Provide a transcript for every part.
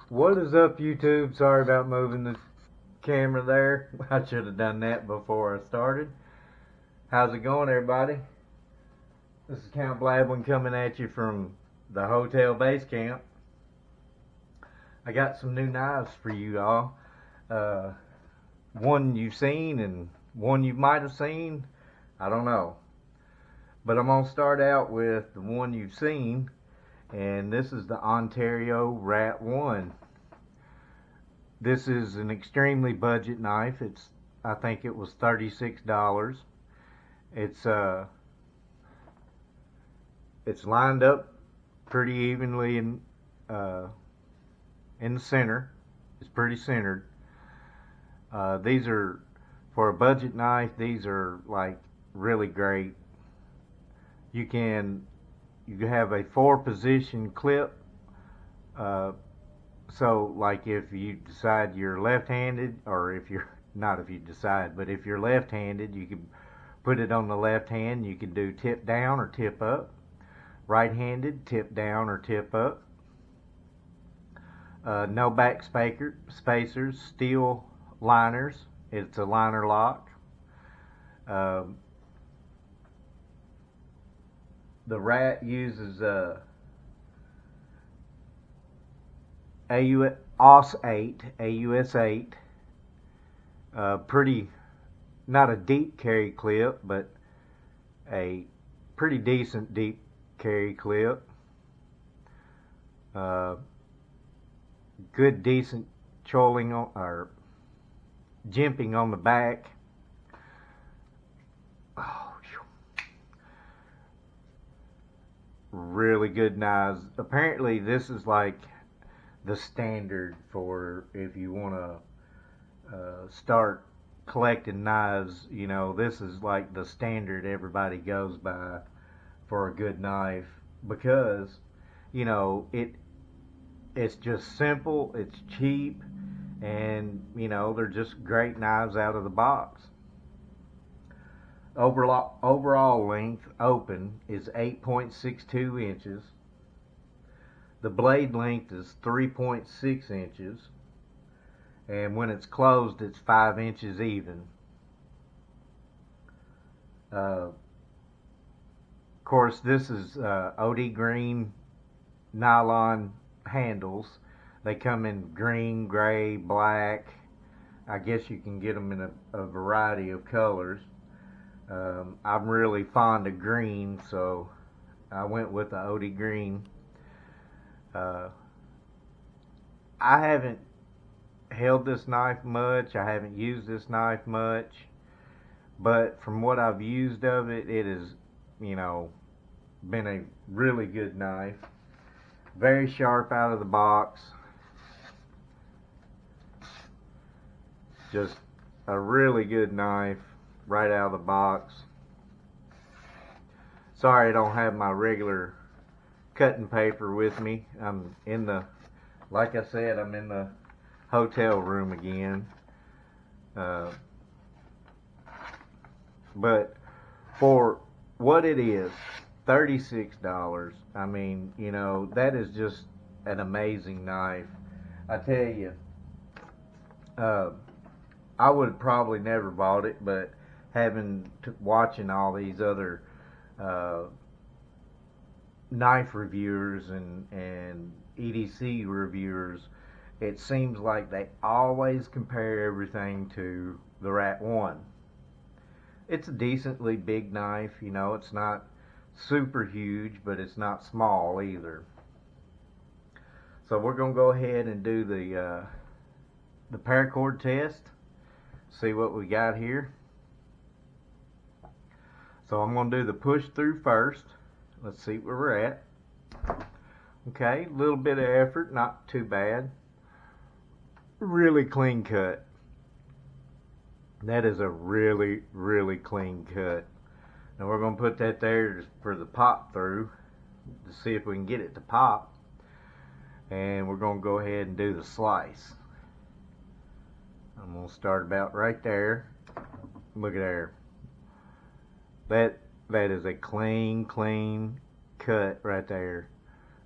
What is up, YouTube? Sorry about moving the camera there. I should have done that before I started. How's it going, everybody? This is Tanto Blade coming at you from the hotel base camp. I got some new knives for you all. One you've seen and one you might have seen. I don't know. But I'm going to start out with the one you've seen. And this is the Untitled Rat 1. This is an extremely budget knife. I think it was $36. It's lined up pretty evenly in the center. It's pretty centered. These are, for a budget knife, these are like really great. You have a 4-position clip. So like if you decide you're left-handed, or if you're not, if you decide, but if you're left-handed, you can put it on the left hand. You can do tip down or tip up. Right-handed, tip down or tip up. No back spacers, steel liners. It's a liner lock. The Rat uses AUS 8, pretty, not a deep carry clip, but a pretty decent deep carry clip. Good decent choling on, or jimping on the back. Oh, really good knives. Apparently this is like the standard for if you want to start collecting knives. You know, this is like the standard everybody goes by for a good knife, because you know it's just simple, it's cheap, and you know they're just great knives out of the box. Overall length open is 8.62 inches. The blade length is 3.6 inches, and when it's closed, it's 5 inches even. Of course, this is OD green nylon handles. They come in green, gray, black. I guess you can get them in a variety of colors. I'm really fond of green, so I went with the OD green. I haven't held this knife much. I haven't used this knife much, but from what I've used of it, it has, you know, been a really good knife. Very sharp out of the box. Just a really good knife right out of the box. Sorry I don't have my regular cutting paper with me. I'm in the, like I said, I'm in the hotel room again. But for what it is, $36. I mean, you know, that is just an amazing knife. I tell you, I would have probably never bought it, but watching all these other knife reviewers and EDC reviewers, it seems like they always compare everything to the Rat 1. It's a decently big knife, you know, it's not super huge, but it's not small either. So we're going to go ahead and do the Paracord Test, see what we got here. So I'm going to do the push through first. Let's see where we're at. Okay, a little bit of effort, not too bad. Really clean cut. That is a really, really clean cut. Now we're going to put that there for the pop through to see if we can get it to pop. And we're going to go ahead and do the slice. I'm going to start about right there. Look at there. That is a clean cut right there.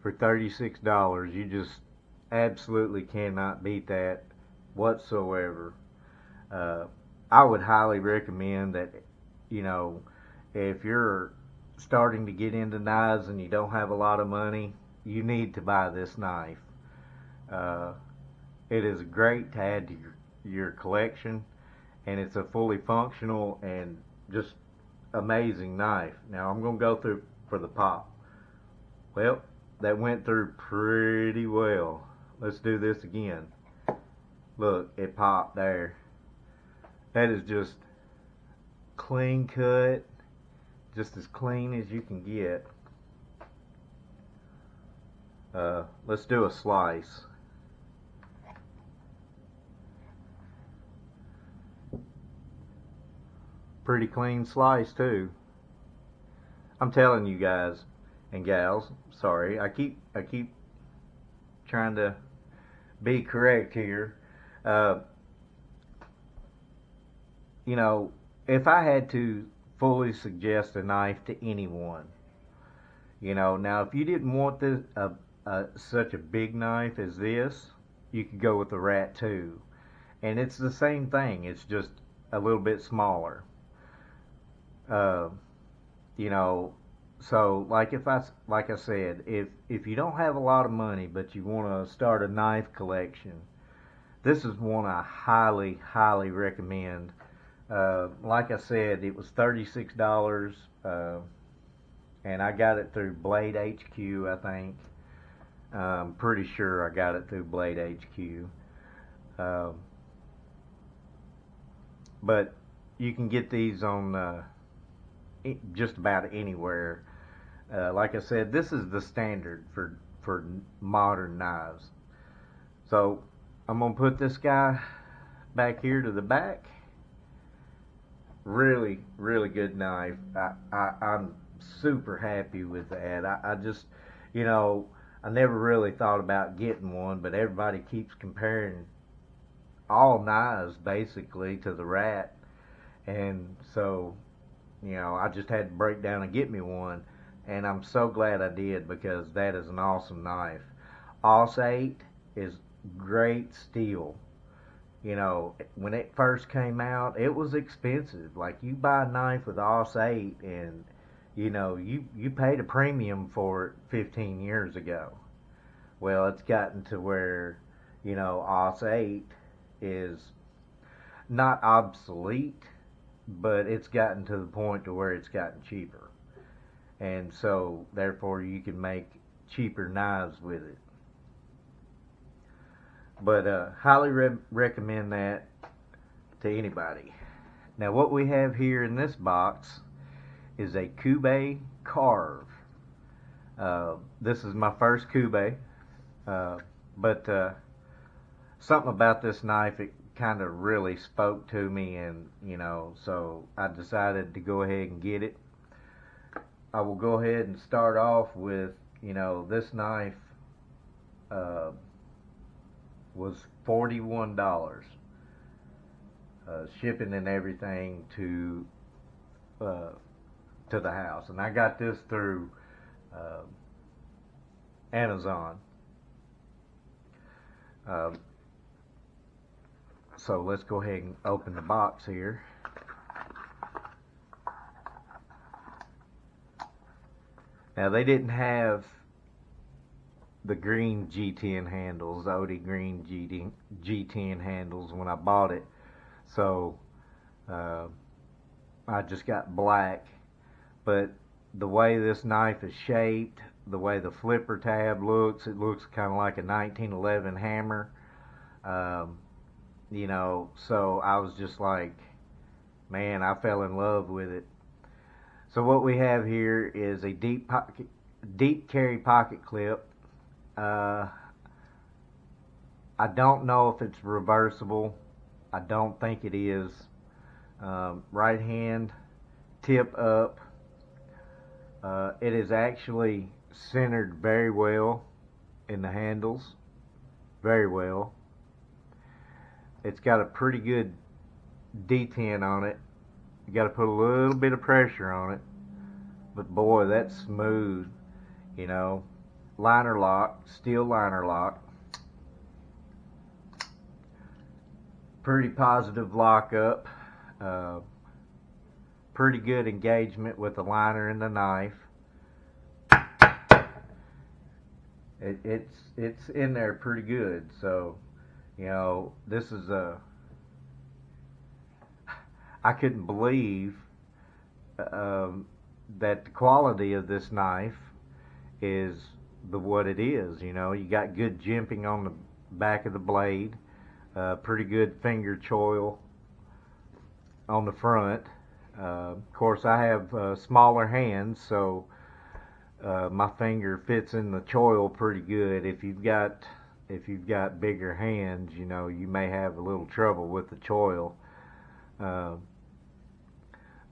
For $36, you just absolutely cannot beat that whatsoever. I would highly recommend that, you know, if you're starting to get into knives and you don't have a lot of money, you need to buy this knife. Uh, it is great to add to your collection, and it's a fully functional and just amazing knife. Now I'm going to go through for the pop. Well, that went through pretty well. Let's do this again. Look, it popped there. That is just clean cut, just as clean as you can get. Let's do a slice. Pretty clean slice too. I'm telling you guys and gals, sorry, I keep trying to be correct here. You know, if I had to fully suggest a knife to anyone, you know, now if you didn't want this such a big knife as this, you could go with the Rat 2, and it's the same thing. It's just a little bit smaller. You know, so like I said, if you don't have a lot of money but you want to start a knife collection, this is one I highly recommend. Like I said, it was $36, and I got it through Blade HQ, I think. I'm pretty sure I got it through Blade HQ. But you can get these on just about anywhere. Like I said, this is the standard for modern knives. So I'm gonna put this guy back here to the back. Really good knife. I'm super happy with that. I just, you know, I never really thought about getting one, but everybody keeps comparing all knives basically to the Rat, and so, you know, I just had to break down and get me one, and I'm so glad I did, because that is an awesome knife. Os 8 is great steel. You know, when it first came out, it was expensive. Like, you buy a knife with Os 8, and, you know, you paid a premium for it 15 years ago. Well, it's gotten to where, you know, Os 8 is not obsolete, but it's gotten to the point to where it's gotten cheaper. And so, therefore, you can make cheaper knives with it. But highly recommend that to anybody. Now, what we have here in this box is a Cube Carve. This is my first Cube, but something about this knife, it kind of really spoke to me, and, you know, so I decided to go ahead and get it. I will go ahead and start off with, you know, this knife was $41, shipping and everything to the house, and I got this through Amazon. So let's go ahead and open the box here. Now, they didn't have the green G10 handles, Odie green G10 handles when I bought it, so I just got black. But the way this knife is shaped, the way the flipper tab looks, it looks kind of like a 1911 hammer. You know, so I was just like, man, I fell in love with it. So what we have here is a deep carry pocket clip. I don't know if it's reversible. I don't think it is. Right hand, tip up. It is actually centered very well in the handles. Very well. It's got a pretty good detent on it. You got to put a little bit of pressure on it. But boy, that's smooth, you know. Liner lock, steel liner lock. pretty positive lockup, pretty good engagement with the liner and the knife. It's in there pretty good. So, you know, this is I couldn't believe that the quality of this knife is what it is. You know, you got good jimping on the back of the blade, pretty good finger choil on the front. Of course, I have smaller hands, so my finger fits in the choil pretty good. If you've got bigger hands, you know, you may have a little trouble with the choil. I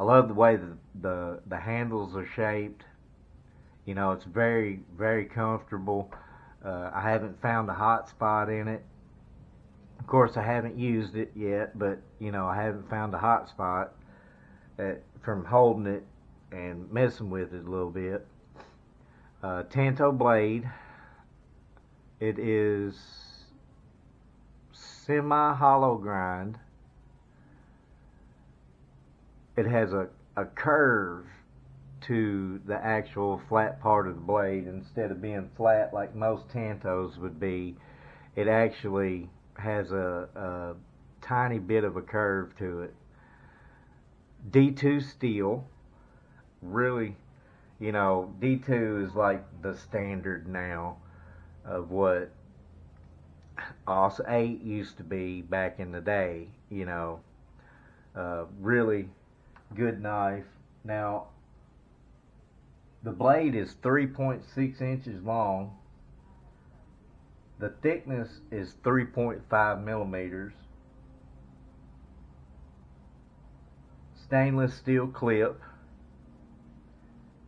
love the way the handles are shaped. You know, it's very, very comfortable. I haven't found a hot spot in it. Of course, I haven't used it yet, but, you know, I haven't found a hot spot from holding it and messing with it a little bit. Tanto Blade. It is semi-hollow grind. It has a curve to the actual flat part of the blade. Instead of being flat like most Tantos would be, it actually has a tiny bit of a curve to it. D2 steel. Really, you know, D2 is like the standard now of what OS 8 used to be back in the day. You know, really good knife. Now, the blade is 3.6 inches long. The thickness is 3.5 millimeters. Stainless steel clip.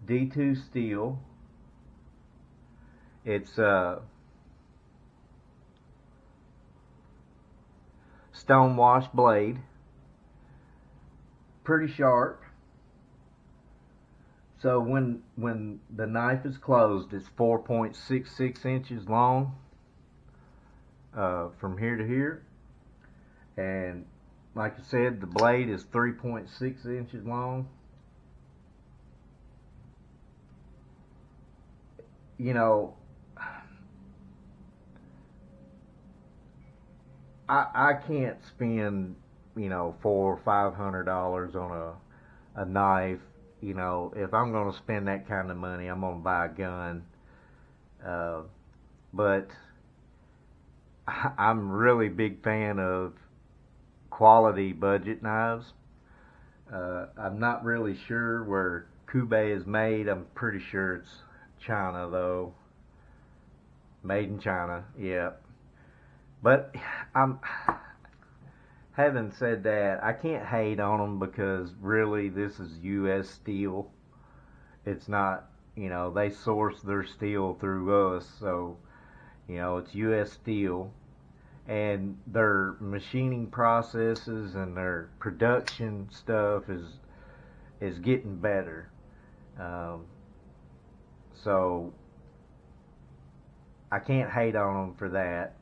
D2 steel. It's stone wash blade. Pretty sharp. So when the knife is closed, it's 4.66 inches long from here to here, and like I said, the blade is 3.6 inches long. You know, I can't spend, you know, $400 or $500 on a knife. You know, if I'm going to spend that kind of money, I'm going to buy a gun. But I'm really big fan of quality budget knives. I'm not really sure where Carve is made. I'm pretty sure it's China, though. Made in China, yeah. But having said that, I can't hate on them because really this is U.S. steel. It's not, you know, they source their steel through us, so, you know, it's U.S. steel. And their machining processes and their production stuff is getting better. So I can't hate on them for that.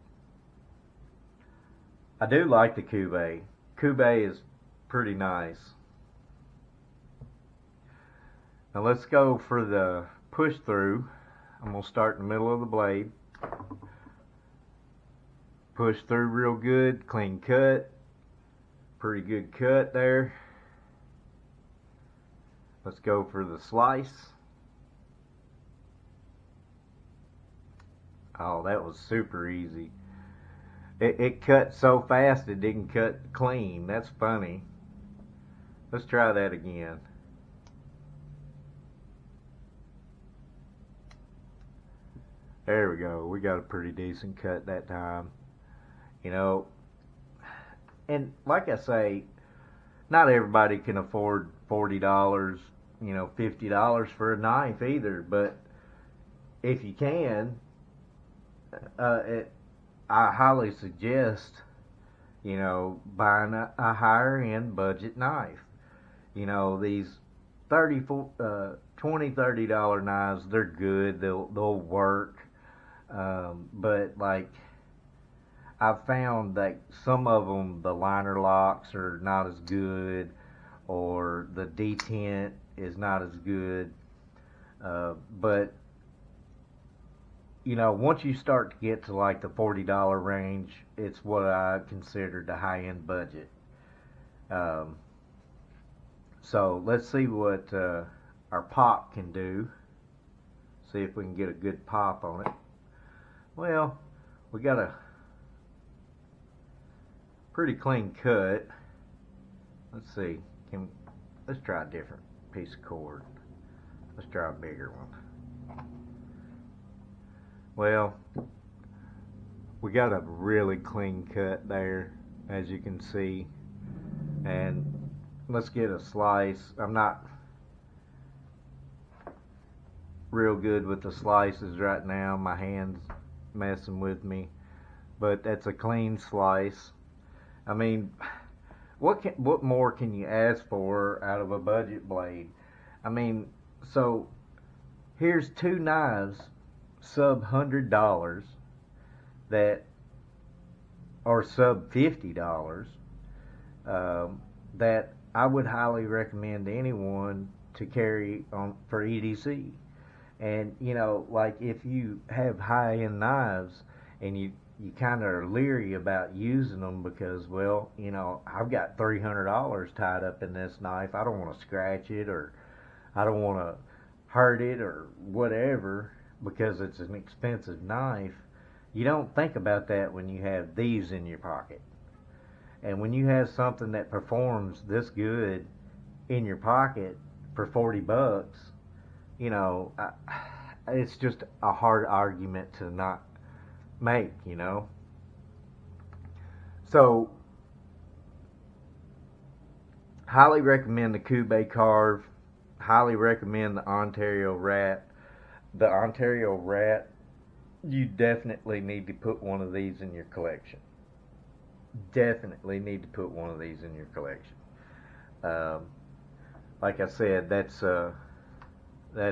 I do like the Carve. Carve is pretty nice. Now let's go for the push through. I'm going to start in the middle of the blade. Push through real good, clean cut. Pretty good cut there. Let's go for the slice. Oh, that was super easy. It cut so fast it didn't cut clean. That's funny. Let's try that again. There we go. We got a pretty decent cut that time. You know, and like I say, not everybody can afford $40, you know, $50 for a knife either. But if you can, I highly suggest, you know, buying a higher end budget knife. You know, these $20, $30 knives, they're good. They'll work. But like, I've found that some of them, the liner locks are not as good, or the detent is not as good. But you know, once you start to get to like the $40 range, it's what I consider the high-end budget. Um, so let's see what our pop can do. See if we can get a good pop on it. Well, we got a pretty clean cut. Let's see. Let's try a different piece of cord. Let's try a bigger one. Well, we got a really clean cut there, as you can see. And let's get a slice. I'm not real good with the slices right now. My hand's messing with me. But that's a clean slice. I mean, what more can you ask for out of a budget blade? I mean, so here's two knives sub $100 that are sub $50 that I would highly recommend to anyone to carry on for EDC. And you know, like if you have high-end knives and you kind of are leery about using them because, well, you know, I've got $300 tied up in this knife. I don't want to scratch it, or I don't want to hurt it or whatever because it's an expensive knife. You don't think about that when you have these in your pocket. And when you have something that performs this good in your pocket for 40 bucks, you know, it's just a hard argument to not make, you know. So, highly recommend the Carve. Highly recommend the Ontario Rat. The Ontario Rat, you definitely need to put one of these in your collection. Definitely need to put one of these in your collection. Like I said, that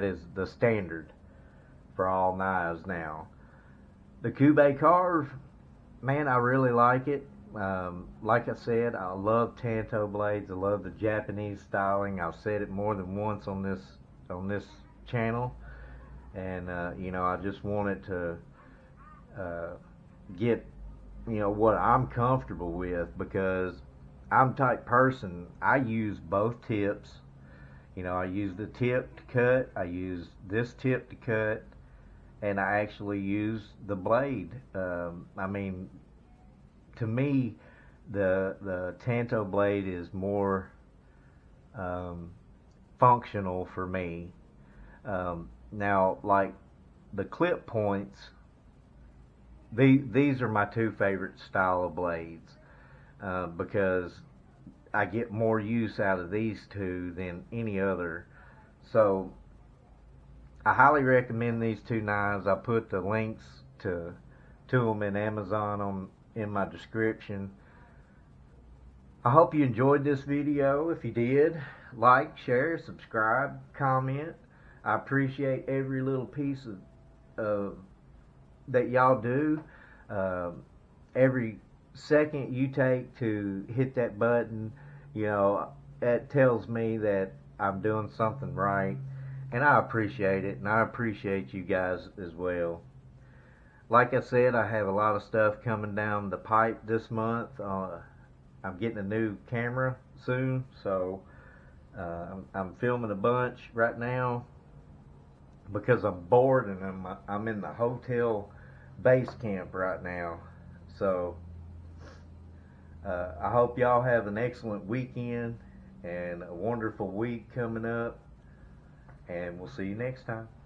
is the standard for all knives now. The Carve, man, I really like it. Like I said, I love Tanto blades. I love the Japanese styling. I've said it more than once on this channel, and you know, I just wanted to get, you know, what I'm comfortable with, because I'm the type person, I use both tips. You know, I use the tip to cut, I use this tip to cut, and I actually use the blade. I mean, to me, the Tanto blade is more functional for me. Now, like the clip points, these are my two favorite style of blades, because I get more use out of these two than any other. So I highly recommend these two knives. I put the links to them in Amazon in my description. I hope you enjoyed this video. If you did, like, share, subscribe, comment. I appreciate every little piece of that y'all do. Every second you take to hit that button, you know, that tells me that I'm doing something right, and I appreciate it, and I appreciate you guys as well. Like I said, I have a lot of stuff coming down the pipe this month. I'm getting a new camera soon, so I'm filming a bunch right now because I'm bored, and I'm in the hotel base camp right now. So I hope y'all have an excellent weekend and a wonderful week coming up, and we'll see you next time.